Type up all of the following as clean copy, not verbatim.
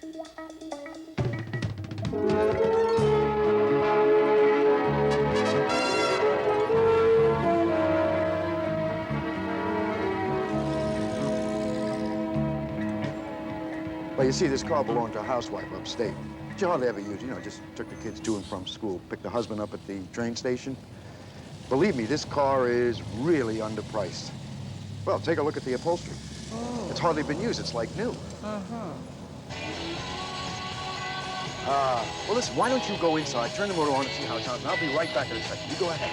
Well, you see, this car belonged to a housewife upstate. She hardly ever used it, you know, just took the kids to and from school, picked the husband up at the train station. Believe me, this car is really underpriced. Well, take a look at the upholstery. Oh. It's hardly been used. It's like new. Uh-huh. Well, listen, why don't you go inside, turn the motor on and see how it sounds, and I'll be right back in a second. You go ahead.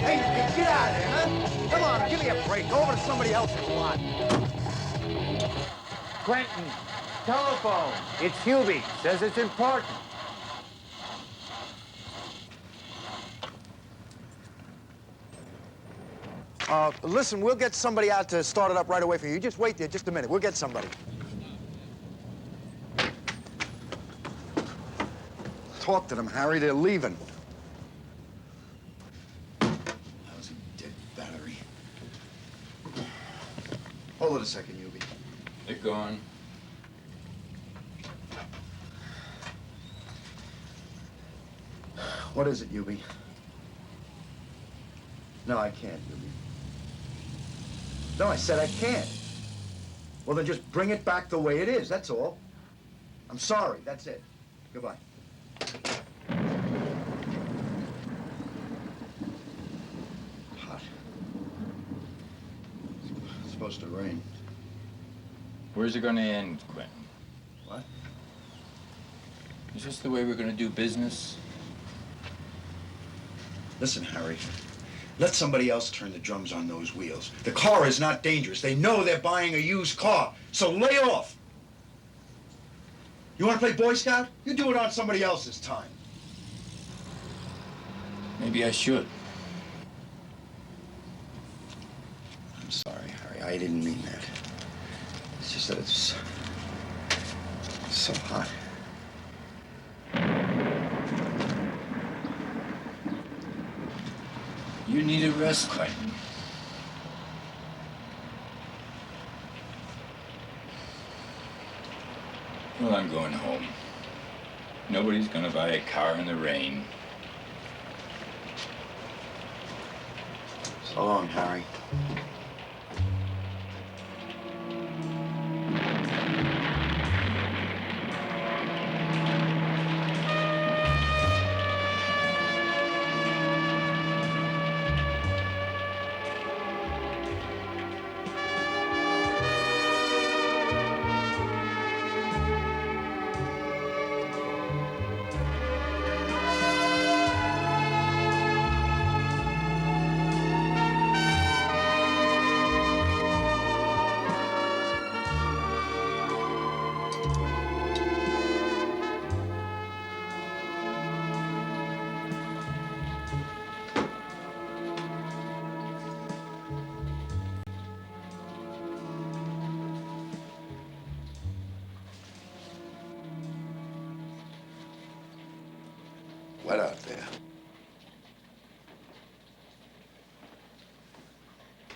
Hey, get out of there, huh? Come on, give me a break. Go over to somebody else's lot. Quentin, telephone. It's Hubie. Says it's important. Listen, we'll get somebody out to start it up right away for you. You just wait there just a minute. We'll get somebody. Talk to them, Harry. They're leaving. Lousy dead battery. Hold it a second, Hubie. They're gone. What is it, Hubie? No, I can't, Hubie. No, I said I can't. Well, then just bring it back the way it is, that's all. I'm sorry, that's it. Goodbye. Hot. It's supposed to rain. Where's it gonna end, Quentin? What? Is this the way we're gonna do business? Listen, Harry. Let somebody else turn the drums on those wheels. The car is not dangerous. They know they're buying a used car, so lay off. You want to play Boy Scout? You do it on somebody else's time. Maybe I should. I'm sorry, Harry. I didn't mean that. It's just that it's so hot. You need a rest, Quentin. Well, I'm going home. Nobody's gonna buy a car in the rain. So long, Harry. Wet out there.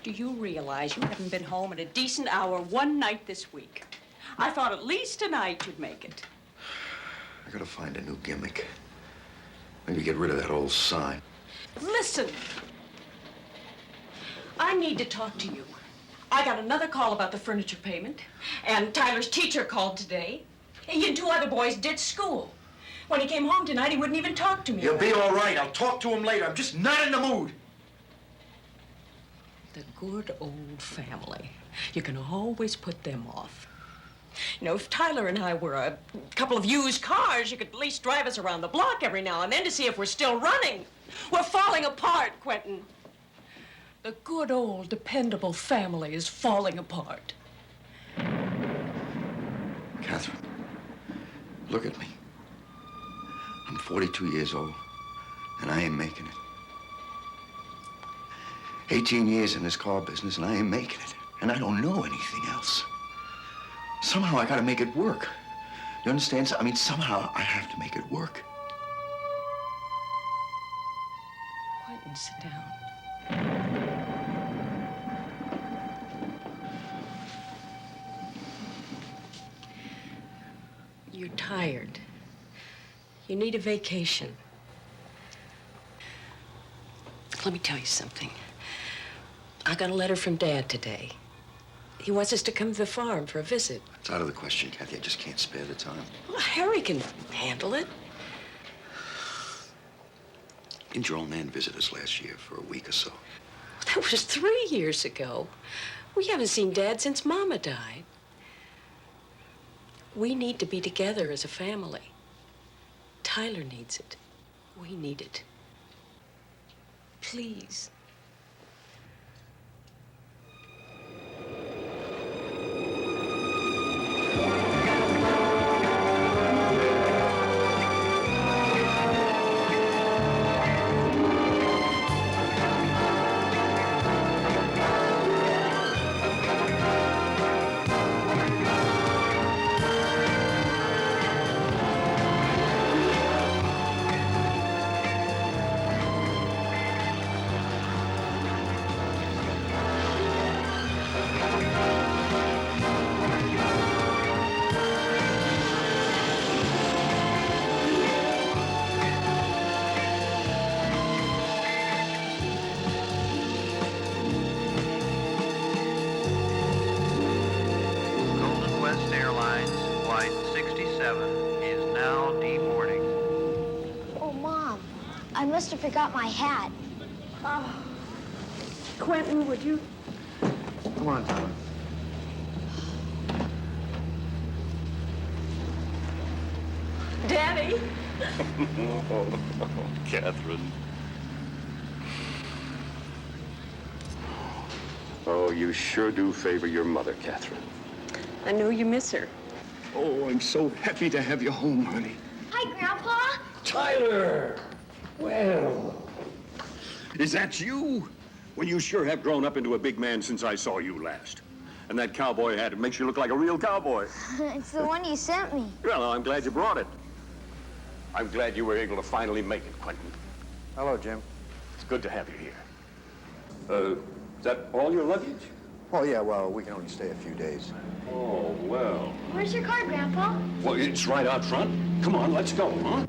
Do you realize you haven't been home at a decent hour one night this week? I thought at least tonight you'd make it. I gotta find a new gimmick. Maybe get rid of that old sign. Listen. I need to talk to you. I got another call about the furniture payment, and Tyler's teacher called today. He and two other boys ditched school. When he came home tonight, he wouldn't even talk to me. You'll be all right. I'll talk to him later. I'm just not in the mood. The good old family. You can always put them off. You know, if Tyler and I were a couple of used cars, you could at least drive us around the block every now and then to see if we're still running. We're falling apart, Quentin. The good old dependable family is falling apart. Catherine, look at me. I'm 42 years old, and I ain't making it. 18 years in this car business, and I ain't making it. And I don't know anything else. Somehow I gotta make it work. You understand? I mean, somehow I have to make it work. Quentin, sit down. You're tired. You need a vacation. Let me tell you something. I got a letter from Dad today. He wants us to come to the farm for a visit. It's out of the question, Kathy. I just can't spare the time. Well, Harry can handle it. Didn't your old man visit us last year for a week or so? That was 3 years ago. We haven't seen Dad since Mama died. We need to be together as a family. Tyler needs it. We need it. Please. I must have forgot my hat. Oh. Quentin, would you? Come on, Tyler. Daddy! Oh, Catherine. Oh, you sure do favor your mother, Catherine. I know you miss her. Oh, I'm so happy to have you home, honey. Hi, Grandpa. Tyler! Well. Is that you? Well, you sure have grown up into a big man since I saw you last. And that cowboy hat, it makes you look like a real cowboy. It's the one you sent me. Well, I'm glad you brought it. I'm glad you were able to finally make it, Quentin. Hello, Jim. It's good to have you here. Is that all your luggage? Oh, yeah, well, we can only stay a few days. Oh, well. Where's your car, Grandpa? Well, it's right out front. Come on, let's go, huh?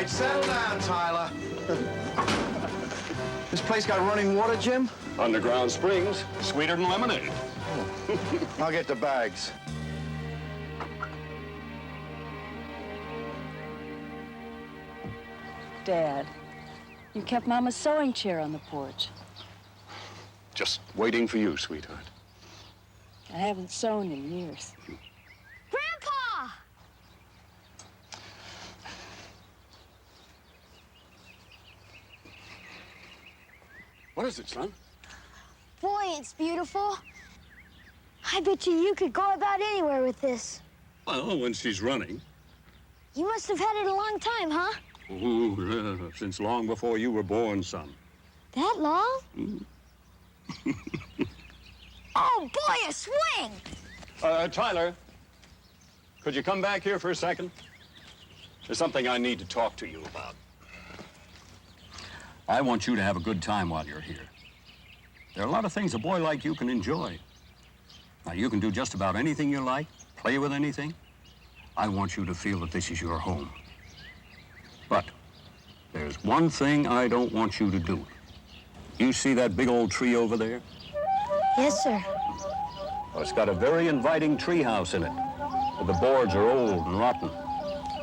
Settle down, Tyler. This place got running water, Jim? Underground springs, sweeter than lemonade. I'll get the bags. Dad, you kept Mama's sewing chair on the porch. Just waiting for you, sweetheart. I haven't sewn in years. Grandpa! What is it, son? Boy, it's beautiful. I bet you could go about anywhere with this. Well, when she's running. You must have had it a long time, huh? Oh, since long before you were born, son. That long? Oh, boy, a swing! Tyler, could you come back here for a second? There's something I need to talk to you about. I want you to have a good time while you're here. There are a lot of things a boy like you can enjoy. Now, you can do just about anything you like, play with anything. I want you to feel that this is your home. But there's one thing I don't want you to do. You see that big old tree over there? Yes, sir. Well, it's got a very inviting tree house in it. But the boards are old and rotten.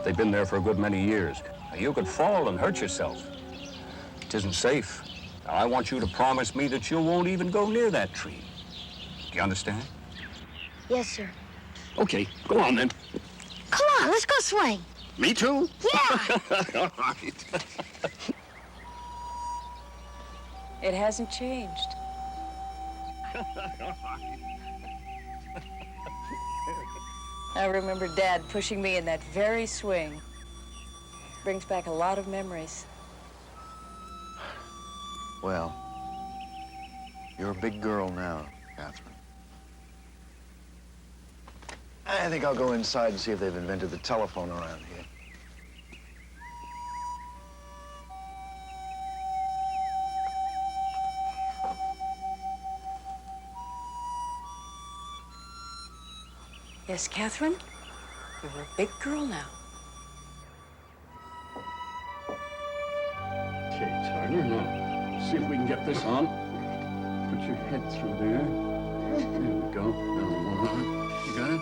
They've been there for a good many years. Now, you could fall and hurt yourself. It isn't safe. Now, I want you to promise me that you won't even go near that tree. Do you understand? Yes, sir. Okay, go on then. Come on, let's go swing. Me too? Yeah! All right. It hasn't changed. I remember Dad pushing me in that very swing. Brings back a lot of memories. Well, you're a big girl now, Catherine. I think I'll go inside and see if they've invented the telephone around here. Yes, Catherine? You're a big girl now. Okay, Tyler, now, see if we can get this on. Put your head through there. There we go. Now, one arm. You got it?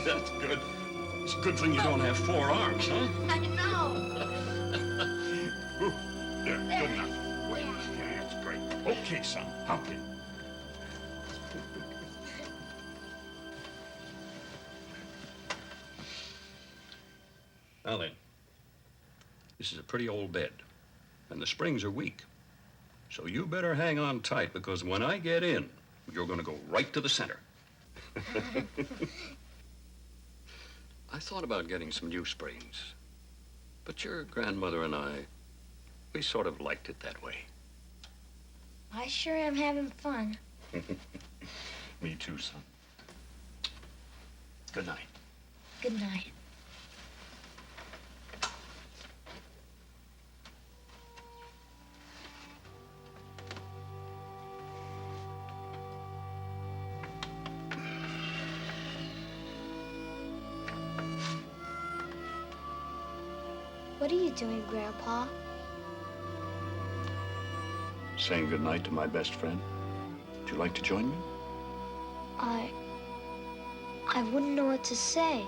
That's good. It's a good thing you don't have 4 arms, huh? I know. Ooh, there, good enough. Wait, yeah, that's great. Okay, son, hop in. Now then, this is a pretty old bed, and the springs are weak. So you better hang on tight, because when I get in, you're going to go right to the center. I thought about getting some new springs, but your grandmother and I, we sort of liked it that way. I sure am having fun. Me too, son. Good night. Good night. What are you doing, Grandpa? Saying goodnight to my best friend. Would you like to join me? I wouldn't know what to say.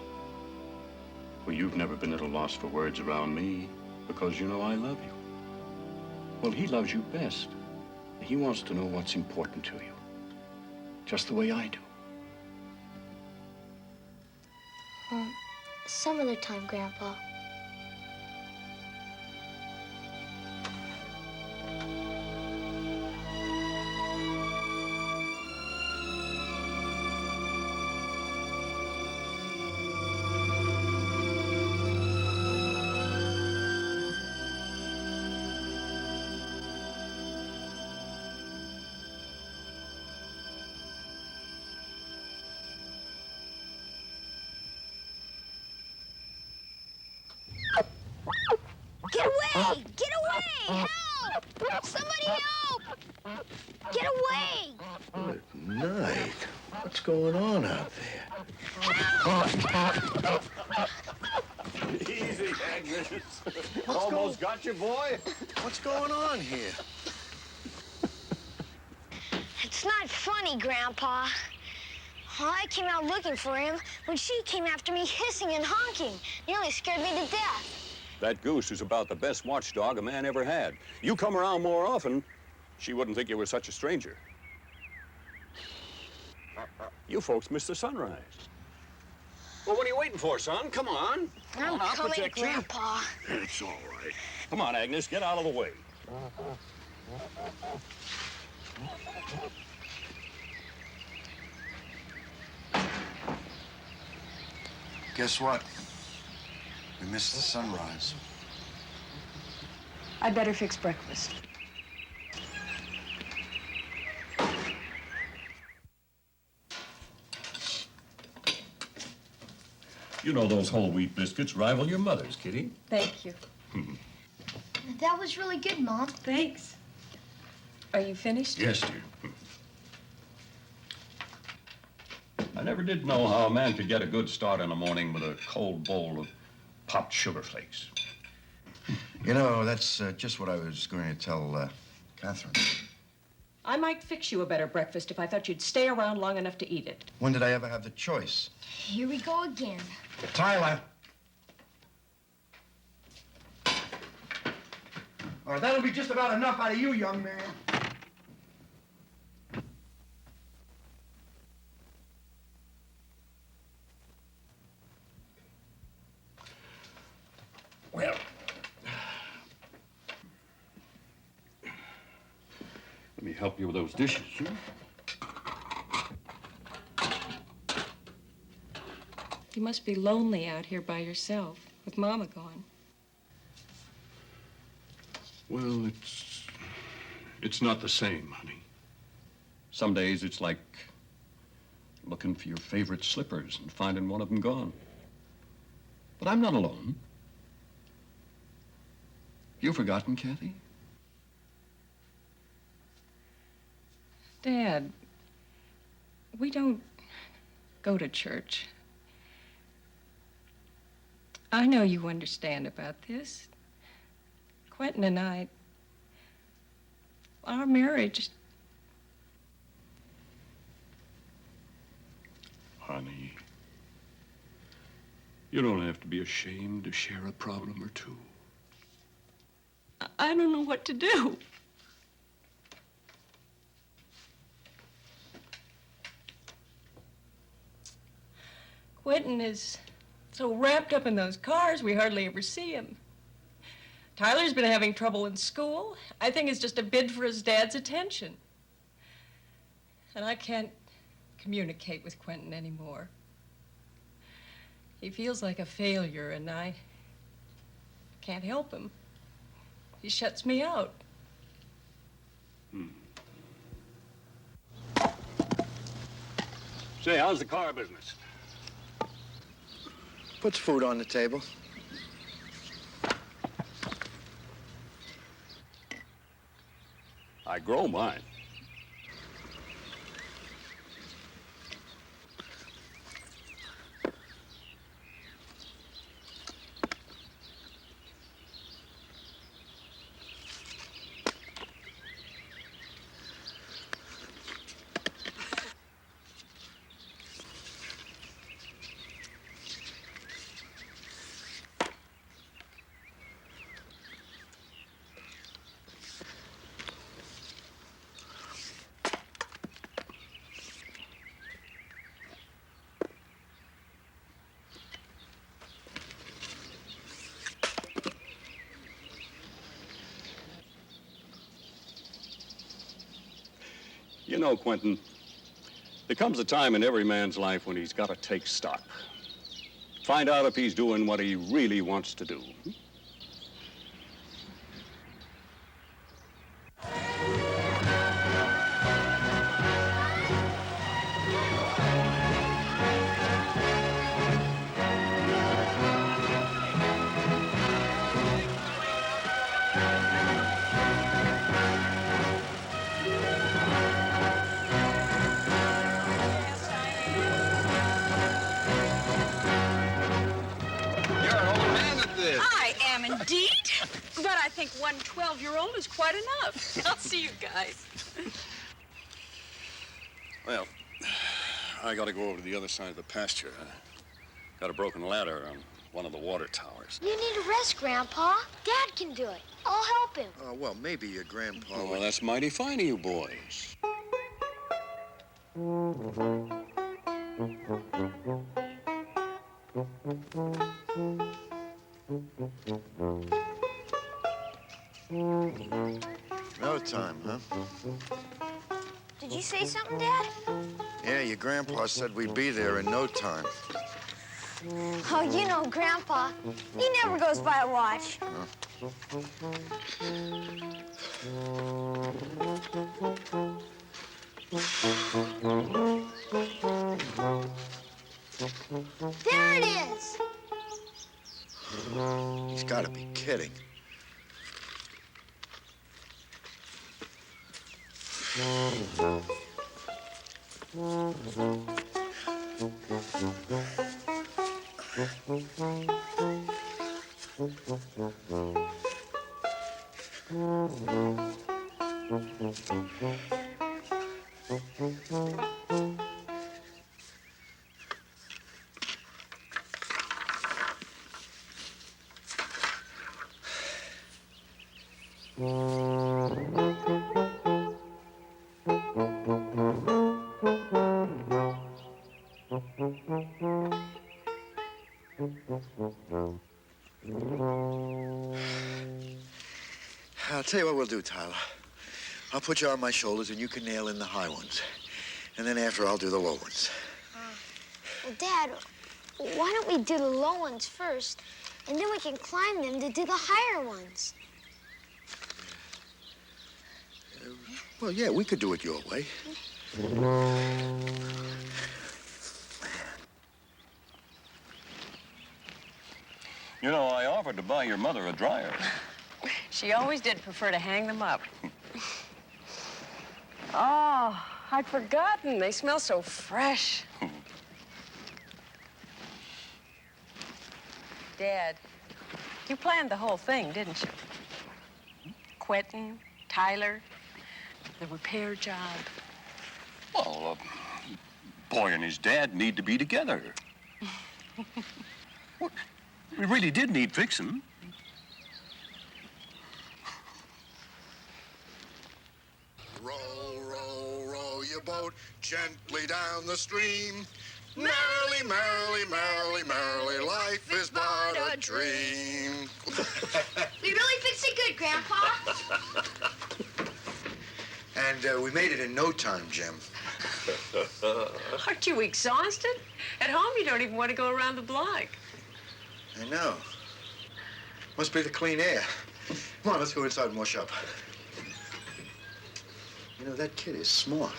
Well, you've never been at a loss for words around me, because you know I love you. Well, he loves you best. He wants to know what's important to you, just the way I do. Some other time, Grandpa. Get away! Get away! Help! Somebody help! Get away! Good night. What's going on out there? Easy, Agnes. Almost got you, boy. What's going on here? It's not funny, Grandpa. I came out looking for him when she came after me hissing and honking. Nearly scared me to death. That goose is about the best watchdog a man ever had. You come around more often, she wouldn't think you were such a stranger. You folks missed the sunrise. Well, what are you waiting for, son? Come on. I'm I'll coming, protect you. Grandpa. It's all right. Come on, Agnes, get out of the way. Guess what? We missed the sunrise. I'd better fix breakfast. You know those whole wheat biscuits rival your mother's, Kitty. Thank you. That was really good, Mom. Thanks. Are you finished? Yes, dear. I never did know how a man could get a good start in the morning with a cold bowl of popped sugar flakes. You know, that's just what I was going to tell Catherine. I might fix you a better breakfast if I thought you'd stay around long enough to eat it. When did I ever have the choice? Here we go again. Tyler! All right, that'll be just about enough out of you, young man. Well, let me help you with those dishes, huh? You must be lonely out here by yourself, with Mama gone. Well, it's not the same, honey. Some days it's like looking for your favorite slippers and finding one of them gone. But I'm not alone. You forgotten, Kathy? Dad, we don't go to church. I know you understand about this. Quentin and I, our marriage... Honey, you don't have to be ashamed to share a problem or two. I don't know what to do. Quentin is so wrapped up in those cars, we hardly ever see him. Tyler's been having trouble in school. I think it's just a bid for his dad's attention. And I can't communicate with Quentin anymore. He feels like a failure, and I can't help him. He shuts me out. Say, how's the car business? Puts food on the table. I grow mine. You know, Quentin, there comes a time in every man's life when he's got to take stock. Find out if he's doing what he really wants to do. I am indeed. But I think one 12-year-old is quite enough. I'll see you guys. Well, I got to go over to the other side of the pasture. Got a broken ladder on one of the water towers. You need a rest, Grandpa. Dad can do it. I'll help him. Well, maybe your grandpa Oh, would... well, that's mighty fine of you boys. No time, huh? Did you say something, Dad? Yeah, your grandpa said we'd be there in no time. Oh, you know Grandpa. He never goes by a watch. There it is. He's got to be kidding. I'll tell you what we'll do, Tyler. I'll put you on my shoulders and you can nail in the high ones. And then after, I'll do the low ones. Well, Dad, Why don't we do the low ones first, and then we can climb them to do the higher ones? Well, yeah, we could do it your way. You know, I offered to buy your mother a dryer. She always did prefer to hang them up. Oh, I'd forgotten. They smell so fresh. Dad, you planned the whole thing, didn't you? Quentin, Tyler, the repair job. Well, a boy and his dad need to be together. Well, we really did need fixing. Row, row, row your boat gently down the stream. Merrily, merrily, merrily, merrily, life is but a dream. We really fixed it good, Grandpa. And we made it in no time, Jim. Aren't you exhausted? At home, you don't even want to go around the block. I know. Must be the clean air. Come on, let's go inside and wash up. You know, that kid is smart.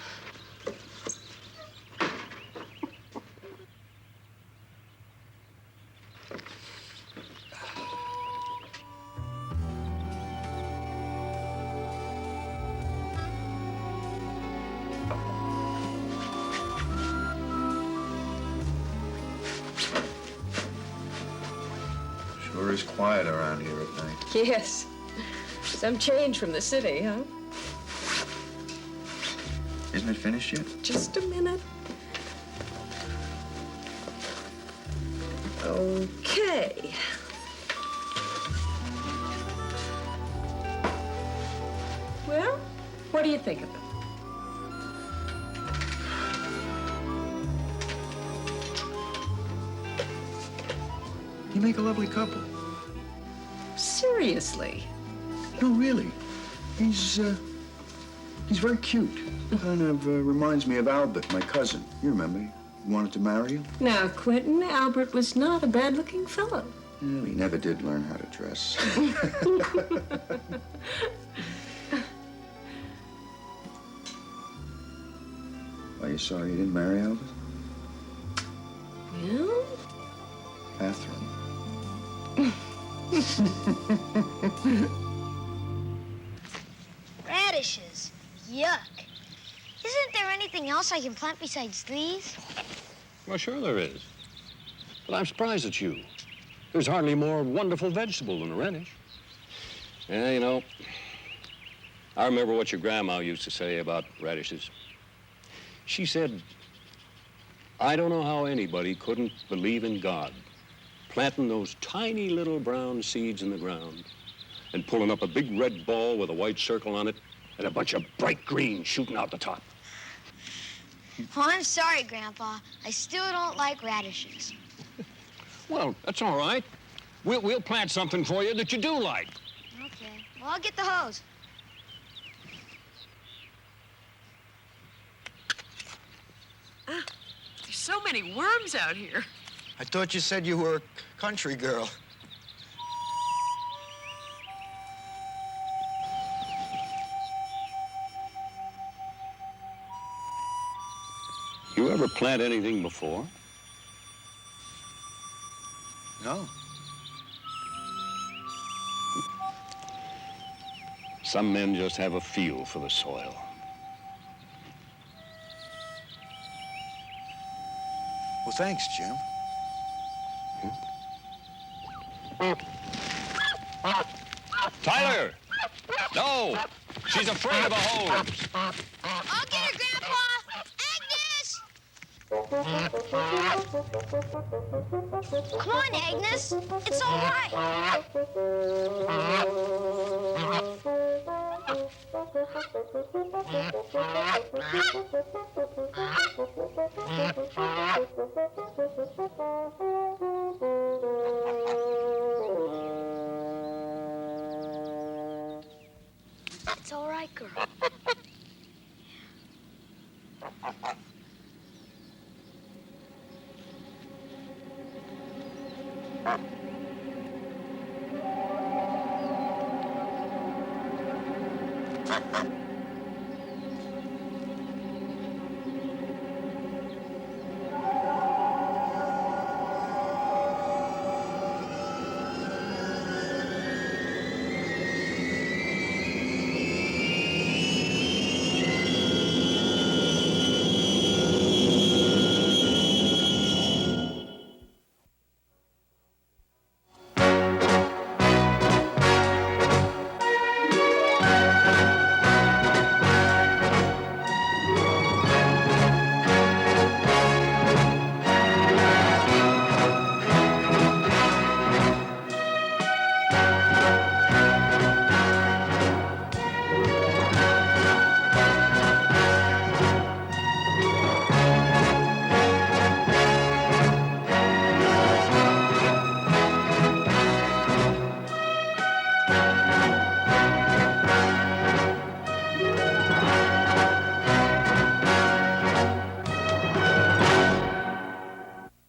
Sure is quiet around here at night. Yes. Some change from the city, huh? Isn't it finished yet? Just a minute. Okay. Well, what do you think of it? You make a lovely couple. Seriously? No, really. He's very cute. Kind of reminds me of Albert, my cousin. You remember? He wanted to marry you? Now, Quentin, Albert was not a bad-looking fellow. Well, he never did learn how to dress. Are you sorry you didn't marry Albert? Well? Catherine. Radishes. Yuck. Isn't there anything else I can plant besides these? Well, sure there is. But I'm surprised at you. There's hardly more wonderful vegetable than a radish. Yeah, you know, I remember what your grandma used to say about radishes. She said, I don't know how anybody couldn't believe in God, planting those tiny little brown seeds in the ground and pulling up a big red ball with a white circle on it and a bunch of bright green shooting out the top. Well, I'm sorry, Grandpa. I still don't like radishes. Well, that's all right. We'll plant something for you that you do like. Okay. Well, I'll get the hose. There's so many worms out here. I thought you said you were a country girl. You ever plant anything before? No. Some men just have a feel for the soil. Well, thanks, Jim. Tyler! No! She's afraid of a hose. I'll get her, Grandpa! Agnes! Come on, Agnes. It's all right.